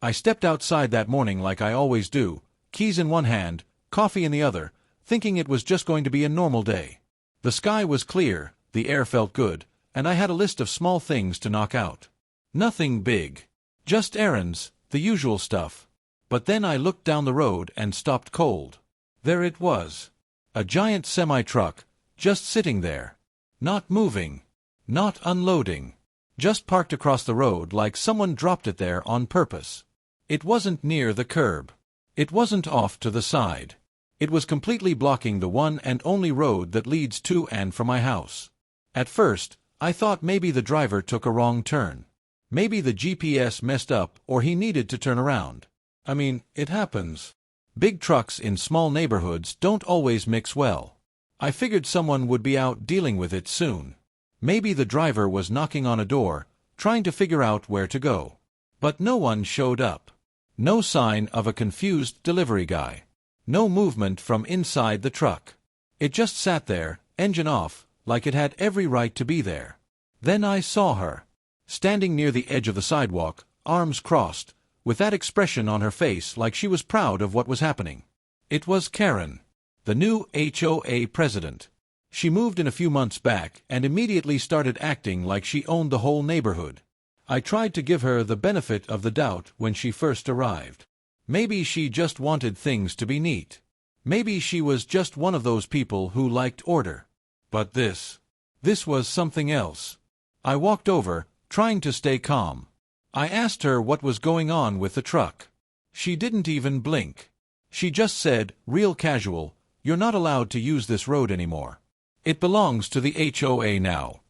I stepped outside that morning like I always do, keys in one hand, coffee in the other, thinking it was just going to be a normal day. The sky was clear, the air felt good, and I had a list of small things to knock out. Nothing big. Just errands, the usual stuff. But then I looked down the road and stopped cold. There it was. A giant semi-truck, just sitting there. Not moving. Not unloading. Just parked across the road like someone dropped it there on purpose. It wasn't near the curb. It wasn't off to the side. It was completely blocking the one and only road that leads to and from my house. At first, I thought maybe the driver took a wrong turn. Maybe the GPS messed up or he needed to turn around. I mean, it happens. Big trucks in small neighborhoods don't always mix well. I figured someone would be out dealing with it soon. Maybe the driver was knocking on a door, trying to figure out where to go. But no one showed up. No sign of a confused delivery guy. No movement from inside the truck. It just sat there, engine off, like it had every right to be there. Then I saw her. Standing near the edge of the sidewalk, arms crossed, with that expression on her face like she was proud of what was happening. It was Karen, the new HOA president. She moved in a few months back and immediately started acting like she owned the whole neighborhood. I tried to give her the benefit of the doubt when she first arrived. Maybe she just wanted things to be neat. Maybe she was just one of those people who liked order. But this was something else. I walked over, trying to stay calm. I asked her what was going on with the truck. She didn't even blink. She just said, real casual, "You're not allowed to use this road anymore. It belongs to the HOA now."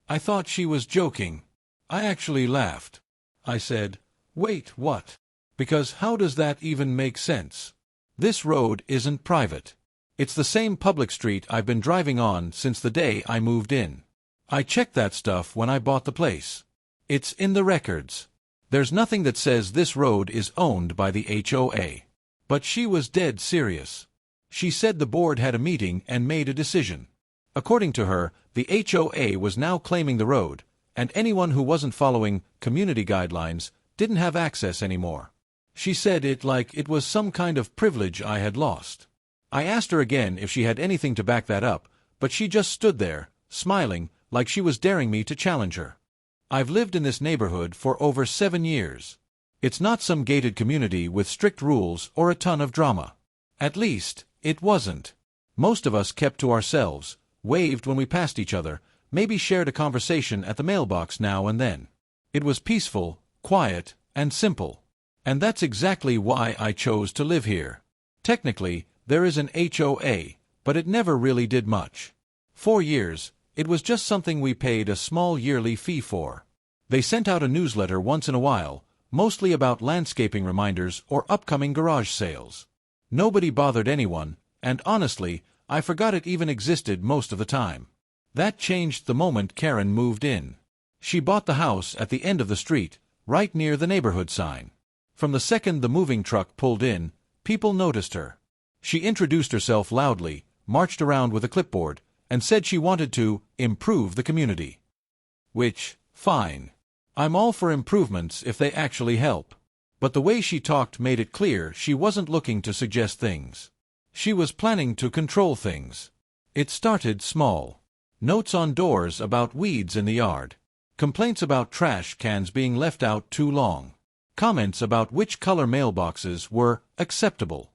I thought she was joking. I actually laughed. I said, "Wait, what? Because how does that even make sense? This road isn't private. It's the same public street I've been driving on since the day I moved in. I checked that stuff when I bought the place. It's in the records. There's nothing that says this road is owned by the HOA." But she was dead serious. She said the board had a meeting and made a decision. According to her, the HOA was now claiming the road, and anyone who wasn't following community guidelines didn't have access anymore. She said it like it was some kind of privilege I had lost. I asked her again if she had anything to back that up, but she just stood there, smiling, like she was daring me to challenge her. I've lived in this neighborhood for over 7 years. It's not some gated community with strict rules or a ton of drama. At least, it wasn't. Most of us kept to ourselves, waved when we passed each other, maybe shared a conversation at the mailbox now and then. It was peaceful, quiet, and simple. And that's exactly why I chose to live here. Technically, there is an HOA, but it never really did much. 4 years, it was just something we paid a small yearly fee for. They sent out a newsletter once in a while, mostly about landscaping reminders or upcoming garage sales. Nobody bothered anyone, and honestly, I forgot it even existed most of the time. That changed the moment Karen moved in. She bought the house at the end of the street, right near the neighborhood sign. From the second the moving truck pulled in, people noticed her. She introduced herself loudly, marched around with a clipboard, and said she wanted to improve the community. Which, fine. I'm all for improvements if they actually help. But the way she talked made it clear she wasn't looking to suggest things. She was planning to control things. It started small. Notes on doors about weeds in the yard. Complaints about trash cans being left out too long. Comments about which color mailboxes were acceptable.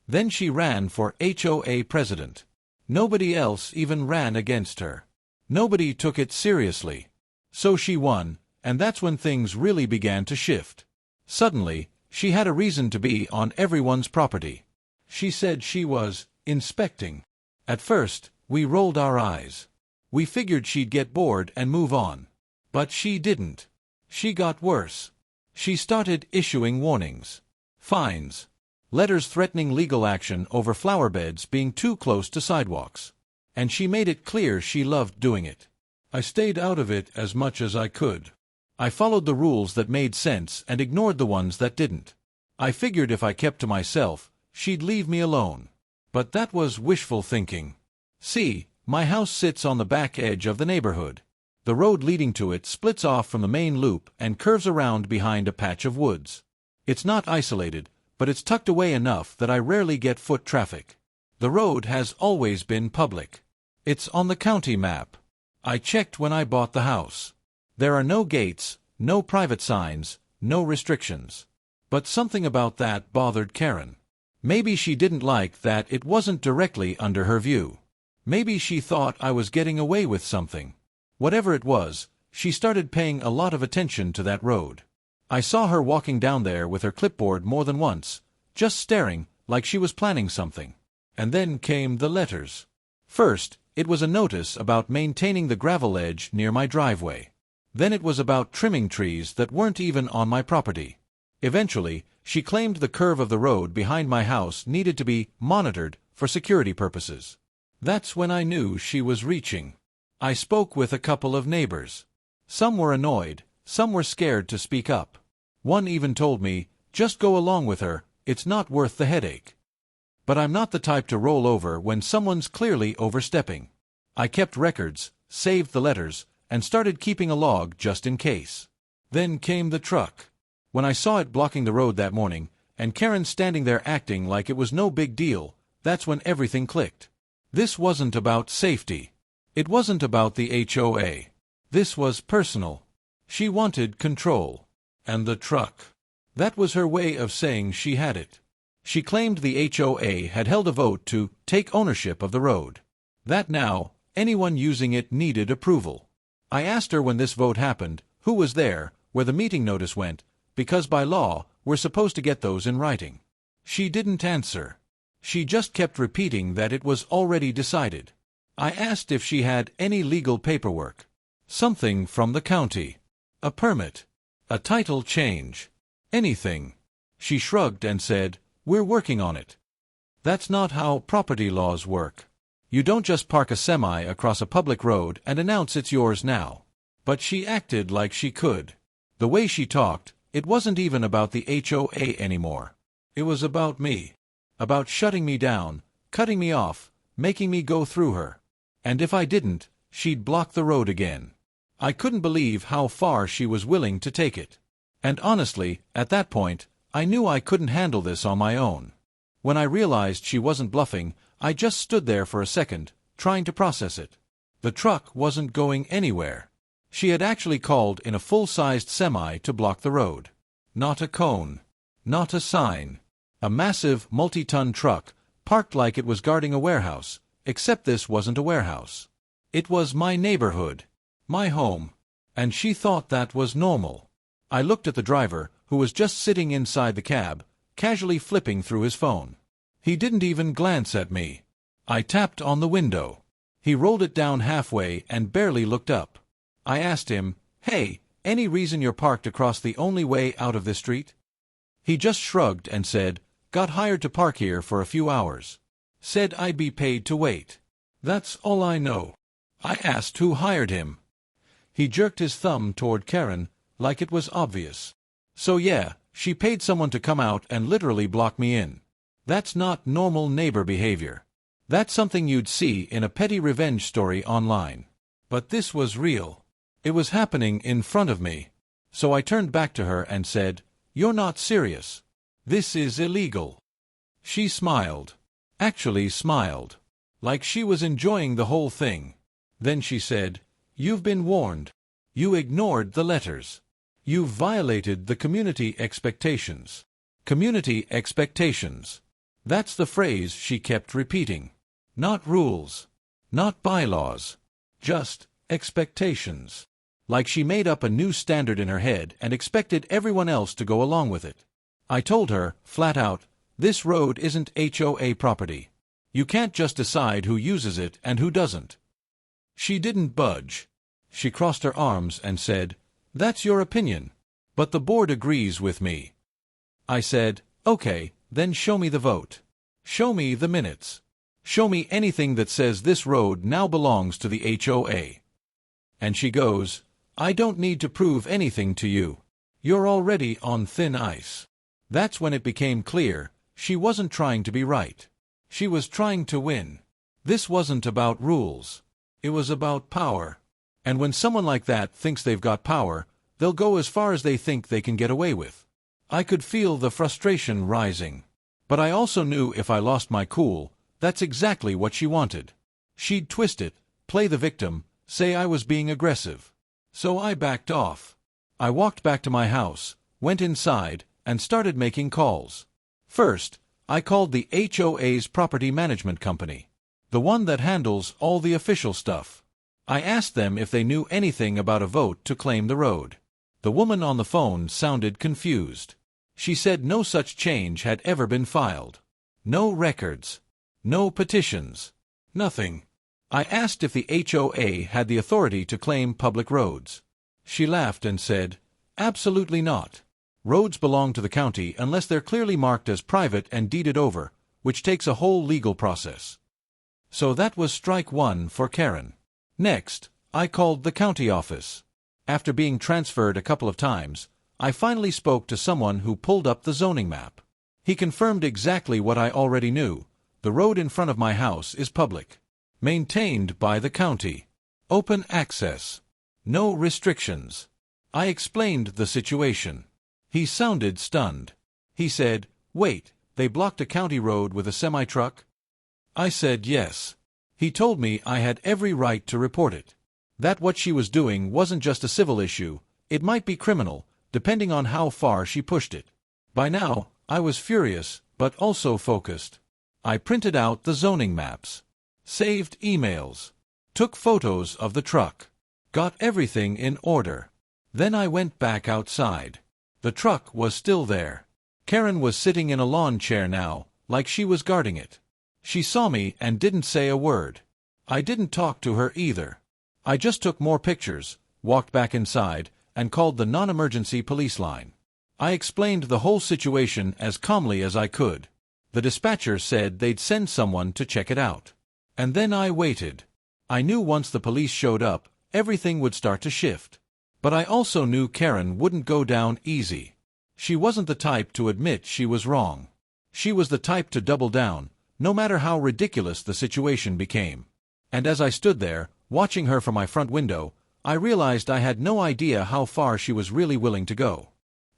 Then she ran for HOA president. Nobody else even ran against her. Nobody took it seriously. So she won, and that's when things really began to shift. Suddenly, she had a reason to be on everyone's property. She said she was inspecting. At first, we rolled our eyes. We figured she'd get bored and move on. But she didn't. She got worse. She started issuing warnings, fines, letters threatening legal action over flower beds being too close to sidewalks. And she made it clear she loved doing it. I stayed out of it as much as I could. I followed the rules that made sense and ignored the ones that didn't. I figured if I kept to myself, she'd leave me alone. But that was wishful thinking. See, my house sits on the back edge of the neighborhood. The road leading to it splits off from the main loop and curves around behind a patch of woods. It's not isolated, but it's tucked away enough that I rarely get foot traffic. The road has always been public. It's on the county map. I checked when I bought the house. There are no gates, no private signs, no restrictions. But something about that bothered Karen. Maybe she didn't like that it wasn't directly under her view. Maybe she thought I was getting away with something. Whatever it was, she started paying a lot of attention to that road. I saw her walking down there with her clipboard more than once, just staring like she was planning something. And then came the letters. First, it was a notice about maintaining the gravel edge near my driveway. Then it was about trimming trees that weren't even on my property. Eventually, she claimed the curve of the road behind my house needed to be monitored for security purposes. That's when I knew she was reaching. I spoke with a couple of neighbors. Some were annoyed, some were scared to speak up. One even told me, "Just go along with her, it's not worth the headache." But I'm not the type to roll over when someone's clearly overstepping. I kept records, saved the letters, and started keeping a log just in case. Then came the truck. When I saw it blocking the road that morning, and Karen standing there acting like it was no big deal, that's when everything clicked. This wasn't about safety. It wasn't about the HOA. This was personal. She wanted control. And the truck. That was her way of saying she had it. She claimed the HOA had held a vote to take ownership of the road. That now, anyone using it needed approval. I asked her when this vote happened, who was there, where the meeting notice went, because by law, we're supposed to get those in writing. She didn't answer. She just kept repeating that it was already decided. I asked if she had any legal paperwork. Something from the county. A permit. A title change. Anything. She shrugged and said, "We're working on it." That's not how property laws work. You don't just park a semi across a public road and announce it's yours now. But she acted like she could. The way she talked, it wasn't even about the HOA anymore. It was about me. About shutting me down, cutting me off, making me go through her. And if I didn't, she'd block the road again. I couldn't believe how far she was willing to take it. And honestly, at that point, I knew I couldn't handle this on my own. When I realized she wasn't bluffing, I just stood there for a second, trying to process it. The truck wasn't going anywhere. She had actually called in a full-sized semi to block the road. Not a cone. Not a sign. A massive, multi-ton truck, parked like it was guarding a warehouse, except this wasn't a warehouse. It was my neighborhood. My home. And she thought that was normal. I looked at the driver, who was just sitting inside the cab, casually flipping through his phone. He didn't even glance at me. I tapped on the window. He rolled it down halfway and barely looked up. I asked him, "Hey, any reason you're parked across the only way out of this street?" He just shrugged and said, "Got hired to park here for a few hours. Said I'd be paid to wait. That's all I know." I asked who hired him. He jerked his thumb toward Karen, like it was obvious. "So yeah, she paid someone to come out and literally block me in. That's not normal neighbor behavior. That's something you'd see in a petty revenge story online. But this was real. It was happening in front of me. So I turned back to her and said, "You're not serious. This is illegal." She smiled. Actually smiled. Like she was enjoying the whole thing. Then she said, "You've been warned. You ignored the letters. You've violated the community expectations." Community expectations. That's the phrase she kept repeating. Not rules. Not bylaws. Just expectations. Like she made up a new standard in her head and expected everyone else to go along with it. I told her, flat out, this road isn't HOA property. You can't just decide who uses it and who doesn't. She didn't budge. She crossed her arms and said, "That's your opinion. But the board agrees with me." I said, "Okay, then show me the vote. Show me the minutes. Show me anything that says this road now belongs to the HOA." And she goes, "I don't need to prove anything to you. You're already on thin ice." That's when it became clear, she wasn't trying to be right. She was trying to win. This wasn't about rules. It was about power. And when someone like that thinks they've got power, they'll go as far as they think they can get away with. I could feel the frustration rising. But I also knew if I lost my cool, that's exactly what she wanted. She'd twist it, play the victim, say I was being aggressive. So I backed off. I walked back to my house, went inside, and started making calls. First, I called the HOA's property management company, the one that handles all the official stuff. I asked them if they knew anything about a vote to claim the road. The woman on the phone sounded confused. She said no such change had ever been filed. No records. No petitions. Nothing. I asked if the HOA had the authority to claim public roads. She laughed and said, "Absolutely not. Roads belong to the county unless they're clearly marked as private and deeded over, which takes a whole legal process." So that was strike one for Karen. Next, I called the county office. After being transferred a couple of times, I finally spoke to someone who pulled up the zoning map. He confirmed exactly what I already knew. The road in front of my house is public. Maintained by the county. Open access. No restrictions. I explained the situation. He sounded stunned. He said, "Wait, they blocked a county road with a semi-truck?" I said yes. He told me I had every right to report it. That what she was doing wasn't just a civil issue, it might be criminal, depending on how far she pushed it. By now, I was furious, but also focused. I printed out the zoning maps, saved emails, took photos of the truck, got everything in order. Then I went back outside. The truck was still there. Karen was sitting in a lawn chair now, like she was guarding it. She saw me and didn't say a word. I didn't talk to her either. I just took more pictures, walked back inside, and called the non-emergency police line. I explained the whole situation as calmly as I could. The dispatcher said they'd send someone to check it out. And then I waited. I knew once the police showed up, everything would start to shift. But I also knew Karen wouldn't go down easy. She wasn't the type to admit she was wrong. She was the type to double down, no matter how ridiculous the situation became. And as I stood there, watching her from my front window, I realized I had no idea how far she was really willing to go.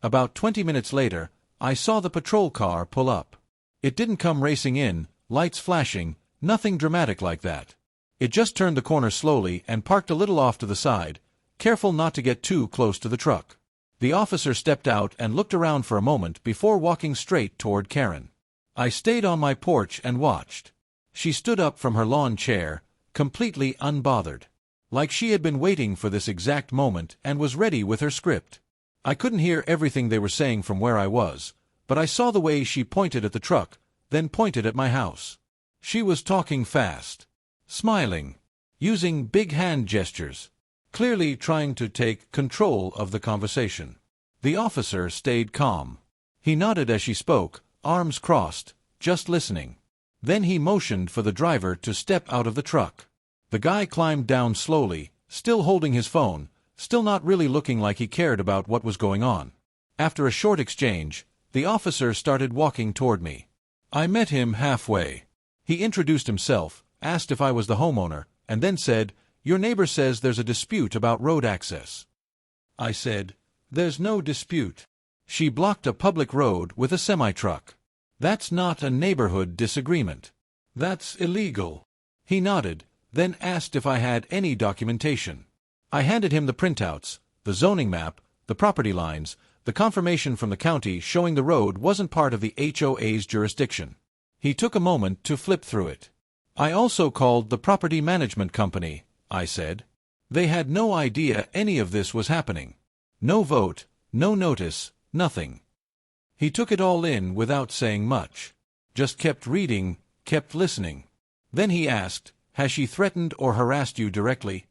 About 20 minutes later, I saw the patrol car pull up. It didn't come racing in, lights flashing, nothing dramatic like that. It just turned the corner slowly and parked a little off to the side, careful not to get too close to the truck. The officer stepped out and looked around for a moment before walking straight toward Karen. I stayed on my porch and watched. She stood up from her lawn chair, completely unbothered. Like she had been waiting for this exact moment and was ready with her script. I couldn't hear everything they were saying from where I was, but I saw the way she pointed at the truck, then pointed at my house. She was talking fast, smiling, using big hand gestures, clearly trying to take control of the conversation. The officer stayed calm. He nodded as she spoke, arms crossed, just listening. Then he motioned for the driver to step out of the truck. The guy climbed down slowly, still holding his phone, still not really looking like he cared about what was going on. After a short exchange, the officer started walking toward me. I met him halfway. He introduced himself, asked if I was the homeowner, and then said, "Your neighbor says there's a dispute about road access." I said, "There's no dispute. She blocked a public road with a semi-truck. That's not a neighborhood disagreement. That's illegal." He nodded, then asked if I had any documentation. I handed him the printouts, the zoning map, the property lines, the confirmation from the county showing the road wasn't part of the HOA's jurisdiction. He took a moment to flip through it. "I also called the property management company," I said. "They had no idea any of this was happening. No vote, no notice, nothing." He took it all in without saying much. Just kept reading, kept listening. Then he asked, "Has she threatened or harassed you directly?"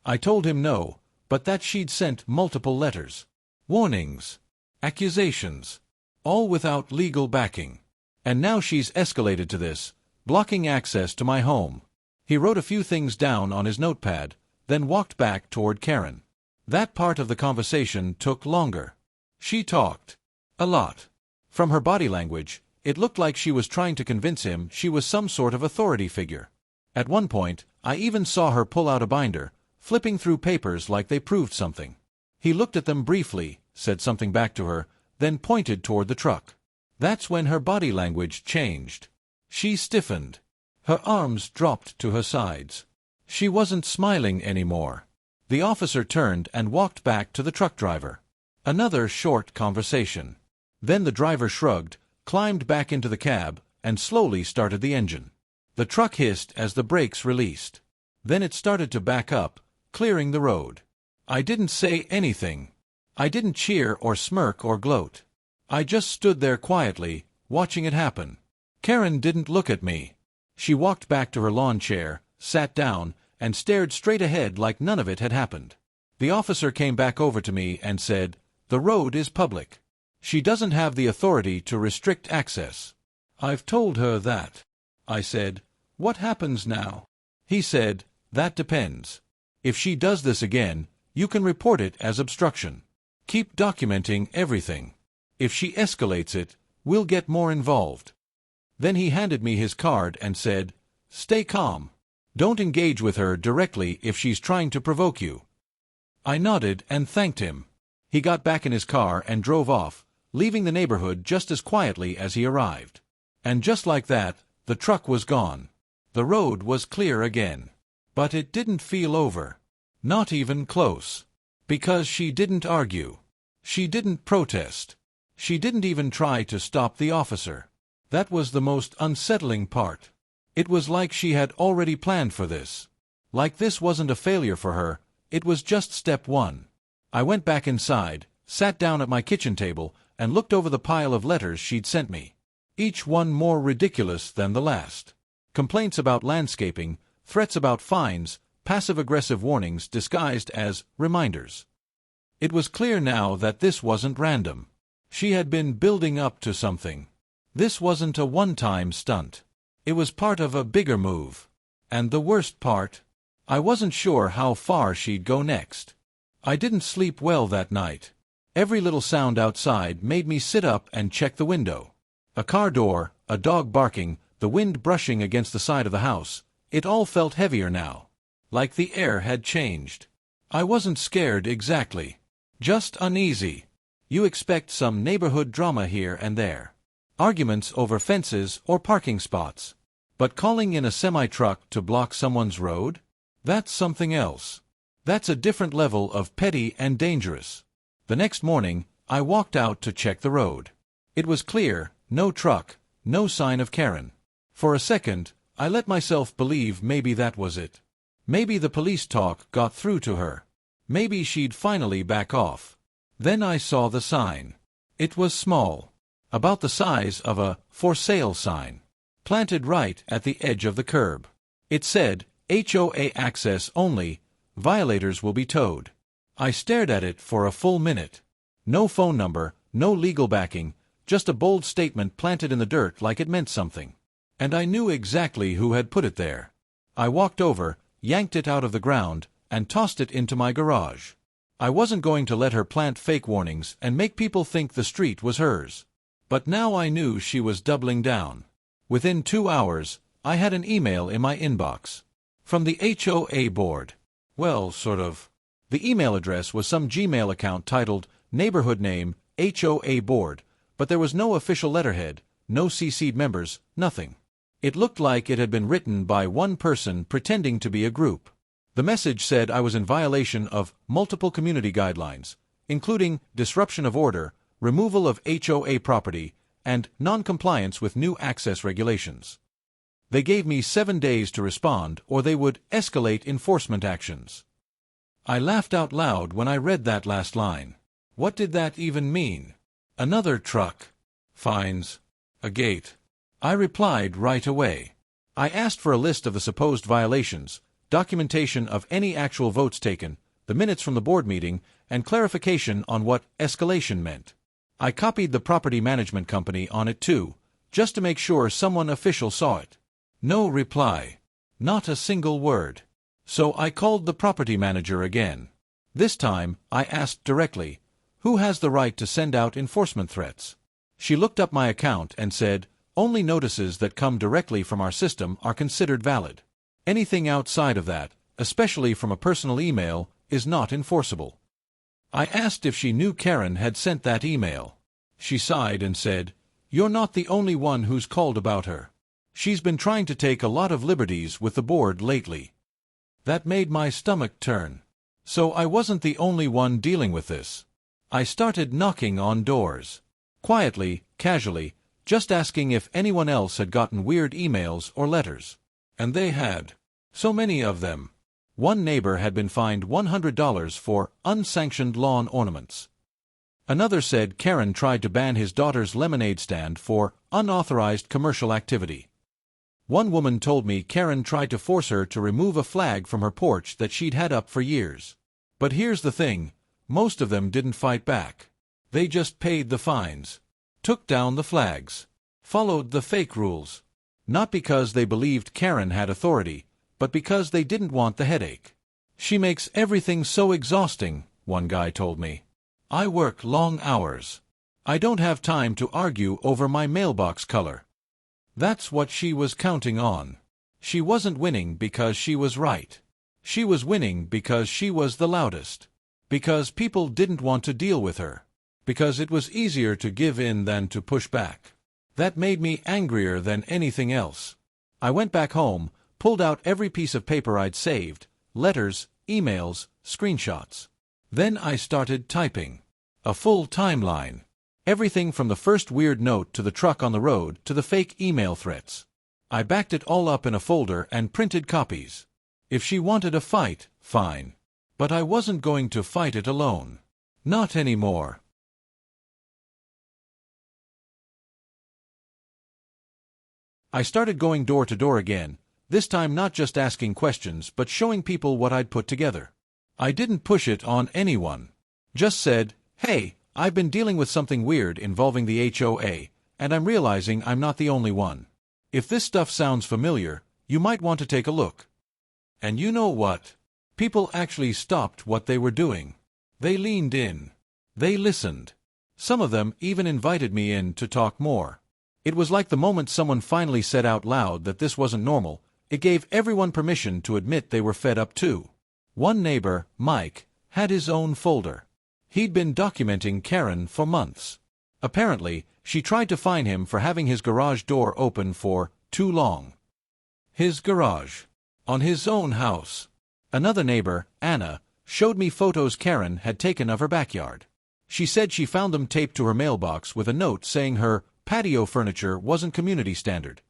I told him no, but that she'd sent multiple letters. Warnings. Accusations. All without legal backing. And now she's escalated to this, blocking access to my home. He wrote a few things down on his notepad, then walked back toward Karen. That part of the conversation took longer. She talked. A lot. From her body language, it looked like she was trying to convince him she was some sort of authority figure. At one point, I even saw her pull out a binder, flipping through papers like they proved something. He looked at them briefly, said something back to her, then pointed toward the truck. That's when her body language changed. She stiffened. Her arms dropped to her sides. She wasn't smiling anymore. The officer turned and walked back to the truck driver. Another short conversation. Then the driver shrugged, climbed back into the cab, and slowly started the engine. The truck hissed as the brakes released. Then it started to back up, clearing the road. I didn't say anything. I didn't cheer or smirk or gloat. I just stood there quietly, watching it happen. Karen didn't look at me. She walked back to her lawn chair, sat down, and stared straight ahead like none of it had happened. The officer came back over to me and said, "The road is public. She doesn't have the authority to restrict access." "I've told her that." I said, "What happens now?" He said, "That depends. If she does this again, you can report it as obstruction. Keep documenting everything. If she escalates it, we'll get more involved." Then he handed me his card and said, "Stay calm. Don't engage with her directly if she's trying to provoke you." I nodded and thanked him. He got back in his car and drove off, leaving the neighborhood just as quietly as he arrived. And just like that, the truck was gone. The road was clear again. But it didn't feel over. Not even close. Because she didn't argue. She didn't protest. She didn't even try to stop the officer. That was the most unsettling part. It was like she had already planned for this. Like this wasn't a failure for her, it was just step one. I went back inside, sat down at my kitchen table, and looked over the pile of letters she'd sent me. Each one more ridiculous than the last. Complaints about landscaping, threats about fines, passive-aggressive warnings disguised as reminders. It was clear now that this wasn't random. She had been building up to something. This wasn't a one-time stunt. It was part of a bigger move. And the worst part? I wasn't sure how far she'd go next. I didn't sleep well that night. Every little sound outside made me sit up and check the window. A car door, a dog barking, the wind brushing against the side of the house. It all felt heavier now. Like the air had changed. I wasn't scared exactly. Just uneasy. You expect some neighborhood drama here and there. Arguments over fences or parking spots. But calling in a semi-truck to block someone's road? That's something else. That's a different level of petty and dangerous. The next morning, I walked out to check the road. It was clear, no truck, no sign of Karen. For a second, I let myself believe maybe that was it. Maybe the police talk got through to her. Maybe she'd finally back off. Then I saw the sign. It was small. About the size of a "for sale" sign. Planted right at the edge of the curb. It said, "HOA access only, violators will be towed." I stared at it for a full minute. No phone number, no legal backing, just a bold statement planted in the dirt like it meant something. And I knew exactly who had put it there. I walked over, yanked it out of the ground, and tossed it into my garage. I wasn't going to let her plant fake warnings and make people think the street was hers. But now I knew she was doubling down. Within 2 hours, I had an email in my inbox. From the HOA board. Well, sort of. The email address was some Gmail account titled Neighborhood Name, HOA Board, but there was no official letterhead, no CC'd members, nothing. It looked like it had been written by one person pretending to be a group. The message said I was in violation of multiple community guidelines, including disruption of order, removal of HOA property, and non-compliance with new access regulations. They gave me 7 days to respond, or they would escalate enforcement actions. I laughed out loud when I read that last line. What did that even mean? Another truck. Fines. A gate. I replied right away. I asked for a list of the supposed violations, documentation of any actual votes taken, the minutes from the board meeting, and clarification on what escalation meant. I copied the property management company on it too, just to make sure someone official saw it. No reply. Not a single word. So I called the property manager again. This time, I asked directly, "Who has the right to send out enforcement threats?" She looked up my account and said, "Only notices that come directly from our system are considered valid. Anything outside of that, especially from a personal email, is not enforceable." I asked if she knew Karen had sent that email. She sighed and said, "You're not the only one who's called about her. She's been trying to take a lot of liberties with the board lately." That made my stomach turn. So I wasn't the only one dealing with this. I started knocking on doors. Quietly, casually, just asking if anyone else had gotten weird emails or letters. And they had. So many of them. One neighbor had been fined $100 for unsanctioned lawn ornaments. Another said Karen tried to ban his daughter's lemonade stand for unauthorized commercial activity. One woman told me Karen tried to force her to remove a flag from her porch that she'd had up for years. But here's the thing, most of them didn't fight back. They just paid the fines, took down the flags, followed the fake rules. Not because they believed Karen had authority, but because they didn't want the headache. "She makes everything so exhausting," one guy told me. "I work long hours. I don't have time to argue over my mailbox color." That's what she was counting on. She wasn't winning because she was right. She was winning because she was the loudest. Because people didn't want to deal with her. Because it was easier to give in than to push back. That made me angrier than anything else. I went back home, pulled out every piece of paper I'd saved, letters, emails, screenshots. Then I started typing. A full timeline. Everything from the first weird note to the truck on the road to the fake email threats. I backed it all up in a folder and printed copies. If she wanted a fight, fine. But I wasn't going to fight it alone. Not anymore. I started going door to door again, this time not just asking questions but showing people what I'd put together. I didn't push it on anyone. Just said, "Hey, I've been dealing with something weird involving the HOA, and I'm realizing I'm not the only one. If this stuff sounds familiar, you might want to take a look." And you know what? People actually stopped what they were doing. They leaned in. They listened. Some of them even invited me in to talk more. It was like the moment someone finally said out loud that this wasn't normal, it gave everyone permission to admit they were fed up too. One neighbor, Mike, had his own folder. He'd been documenting Karen for months. Apparently, she tried to fine him for having his garage door open for too long. His garage. On his own house. Another neighbor, Anna, showed me photos Karen had taken of her backyard. She said she found them taped to her mailbox with a note saying her patio furniture wasn't community standard.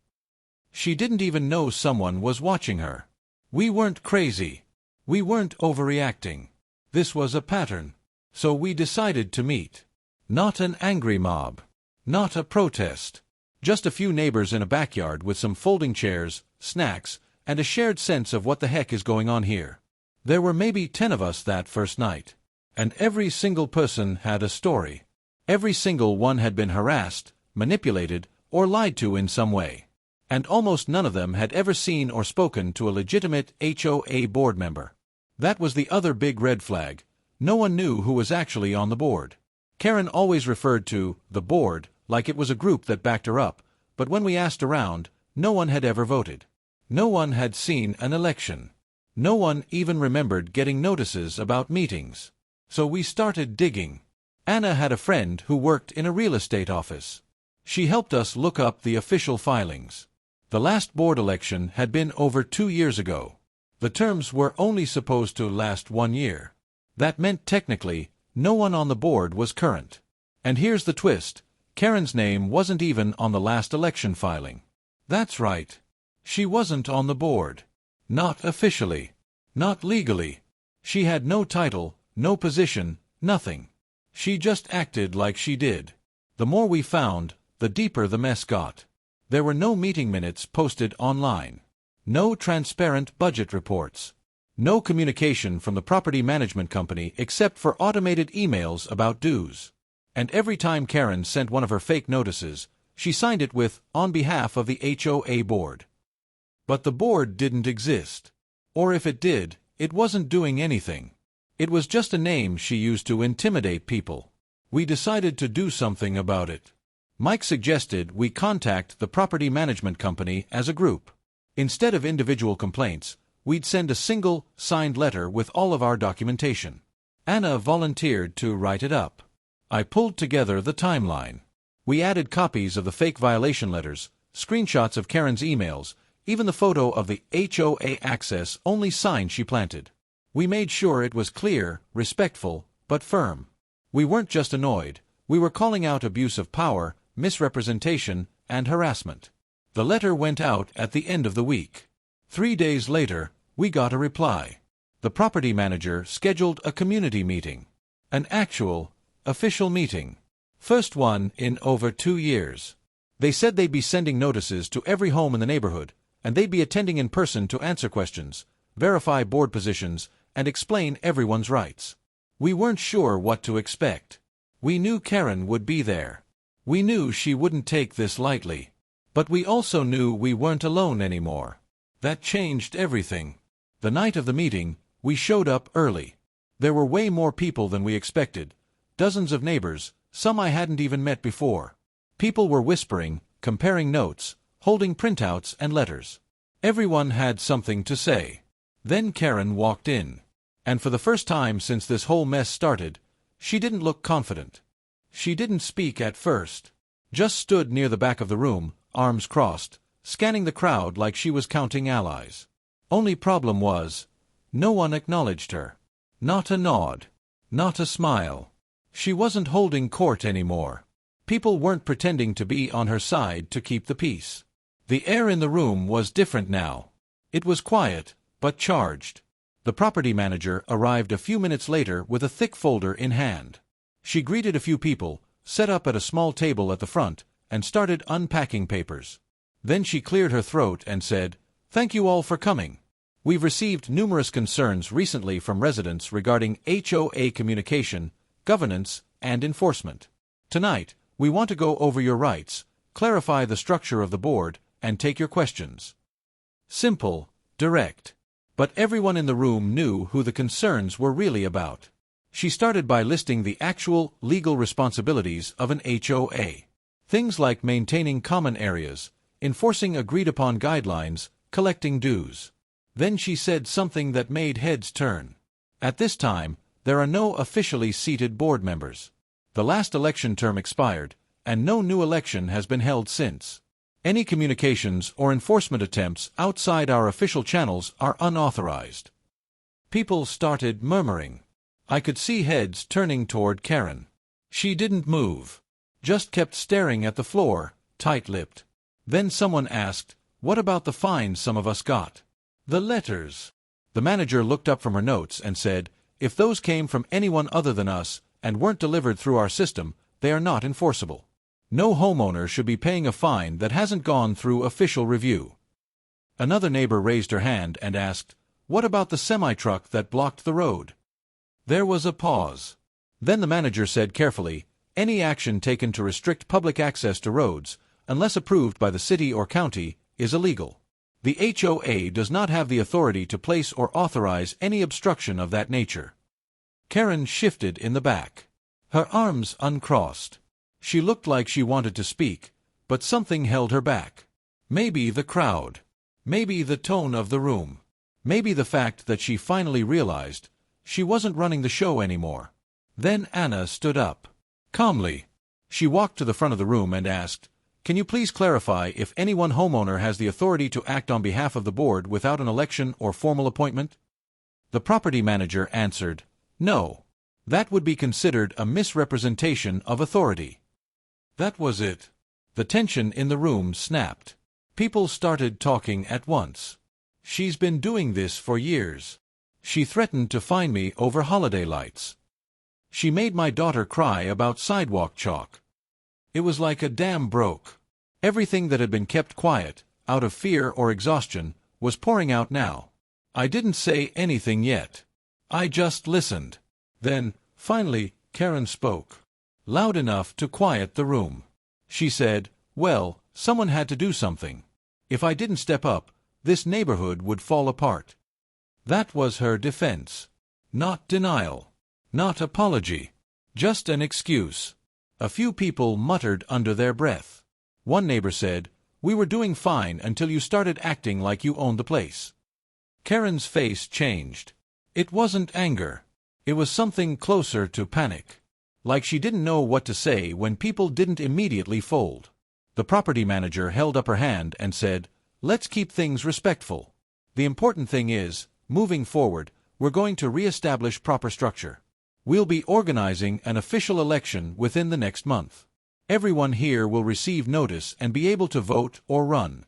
She didn't even know someone was watching her. We weren't crazy. We weren't overreacting. This was a pattern. So we decided to meet. Not an angry mob. Not a protest. Just a few neighbors in a backyard with some folding chairs, snacks, and a shared sense of what the heck is going on here. There were maybe 10 of us that first night. And every single person had a story. Every single one had been harassed, manipulated, or lied to in some way. And almost none of them had ever seen or spoken to a legitimate HOA board member. That was the other big red flag. No one knew who was actually on the board. Karen always referred to the board like it was a group that backed her up, but when we asked around, no one had ever voted. No one had seen an election. No one even remembered getting notices about meetings. So we started digging. Anna had a friend who worked in a real estate office. She helped us look up the official filings. The last board election had been over 2 years ago. The terms were only supposed to last 1 year. That meant technically, no one on the board was current. And here's the twist, Karen's name wasn't even on the last election filing. That's right. She wasn't on the board. Not officially. Not legally. She had no title, no position, nothing. She just acted like she did. The more we found, the deeper the mess got. There were no meeting minutes posted online. No transparent budget reports. No communication from the property management company except for automated emails about dues. And every time Karen sent one of her fake notices, she signed it with, "On behalf of the HOA board." But the board didn't exist. Or if it did, it wasn't doing anything. It was just a name she used to intimidate people. We decided to do something about it. Mike suggested we contact the property management company as a group. Instead of individual complaints, we'd send a single, signed letter with all of our documentation. Anna volunteered to write it up. I pulled together the timeline. We added copies of the fake violation letters, screenshots of Karen's emails, even the photo of the HOA access-only sign she planted. We made sure it was clear, respectful, but firm. We weren't just annoyed, we were calling out abuse of power, misrepresentation, and harassment. The letter went out at the end of the week. 3 days later, we got a reply. The property manager scheduled a community meeting. An actual, official meeting. First one in over 2 years. They said they'd be sending notices to every home in the neighborhood, and they'd be attending in person to answer questions, verify board positions, and explain everyone's rights. We weren't sure what to expect. We knew Karen would be there. We knew she wouldn't take this lightly. But we also knew we weren't alone anymore. That changed everything. The night of the meeting, we showed up early. There were way more people than we expected. Dozens of neighbors, some I hadn't even met before. People were whispering, comparing notes, holding printouts and letters. Everyone had something to say. Then Karen walked in. And for the first time since this whole mess started, she didn't look confident. She didn't speak at first. Just stood near the back of the room, arms crossed, scanning the crowd like she was counting allies. Only problem was, no one acknowledged her. Not a nod. Not a smile. She wasn't holding court anymore. People weren't pretending to be on her side to keep the peace. The air in the room was different now. It was quiet, but charged. The property manager arrived a few minutes later with a thick folder in hand. She greeted a few people, set up at a small table at the front, and started unpacking papers. Then she cleared her throat and said, "Thank you all for coming. We've received numerous concerns recently from residents regarding HOA communication, governance, and enforcement. Tonight, we want to go over your rights, clarify the structure of the board, and take your questions." Simple, direct. But everyone in the room knew who the concerns were really about. She started by listing the actual legal responsibilities of an HOA. Things like maintaining common areas, enforcing agreed-upon guidelines, collecting dues. Then she said something that made heads turn. At this time, there are no officially seated board members. The last election term expired, and no new election has been held since. Any communications or enforcement attempts outside our official channels are unauthorized. People started murmuring. I could see heads turning toward Karen. She didn't move. Just kept staring at the floor, tight-lipped. Then someone asked, "What about the fines some of us got?" "The letters." The manager looked up from her notes and said, "If those came from anyone other than us and weren't delivered through our system, they are not enforceable. No homeowner should be paying a fine that hasn't gone through official review." Another neighbor raised her hand and asked, "What about the semi-truck that blocked the road?" There was a pause. Then the manager said carefully, "Any action taken to restrict public access to roads, unless approved by the city or county, is illegal. The HOA does not have the authority to place or authorize any obstruction of that nature." Karen shifted in the back. Her arms uncrossed. She looked like she wanted to speak, but something held her back. Maybe the crowd. Maybe the tone of the room. Maybe the fact that she finally realized she wasn't running the show anymore. Then Anna stood up. Calmly. She walked to the front of the room and asked, "Can you please clarify if any one homeowner has the authority to act on behalf of the board without an election or formal appointment?" The property manager answered, "No. That would be considered a misrepresentation of authority." That was it. The tension in the room snapped. People started talking at once. "She's been doing this for years. She threatened to fine me over holiday lights. She made my daughter cry about sidewalk chalk. It was like a dam broke. Everything that had been kept quiet, out of fear or exhaustion, was pouring out now. I didn't say anything yet. I just listened. Then, finally, Karen spoke. Loud enough to quiet the room. She said, "Well, someone had to do something. If I didn't step up, this neighborhood would fall apart." That was her defense. Not denial. Not apology. Just an excuse. A few people muttered under their breath. One neighbor said, "We were doing fine until you started acting like you owned the place." Karen's face changed. It wasn't anger. It was something closer to panic. Like she didn't know what to say when people didn't immediately fold. The property manager held up her hand and said, "Let's keep things respectful. The important thing is, moving forward, we're going to re-establish proper structure. We'll be organizing an official election within the next month. Everyone here will receive notice and be able to vote or run."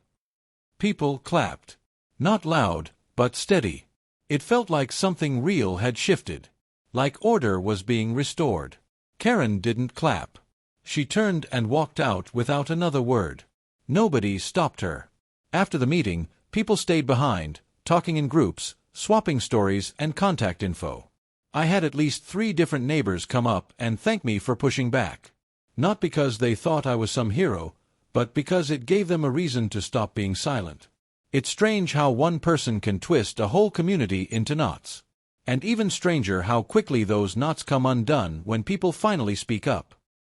People clapped. Not loud, but steady. It felt like something real had shifted. Like order was being restored. Karen didn't clap. She turned and walked out without another word. Nobody stopped her. After the meeting, people stayed behind, talking in groups, swapping stories and contact info. I had at least 3 different neighbors come up and thank me for pushing back. Not because they thought I was some hero, but because it gave them a reason to stop being silent. It's strange how one person can twist a whole community into knots. And even stranger how quickly those knots come undone when people finally speak up.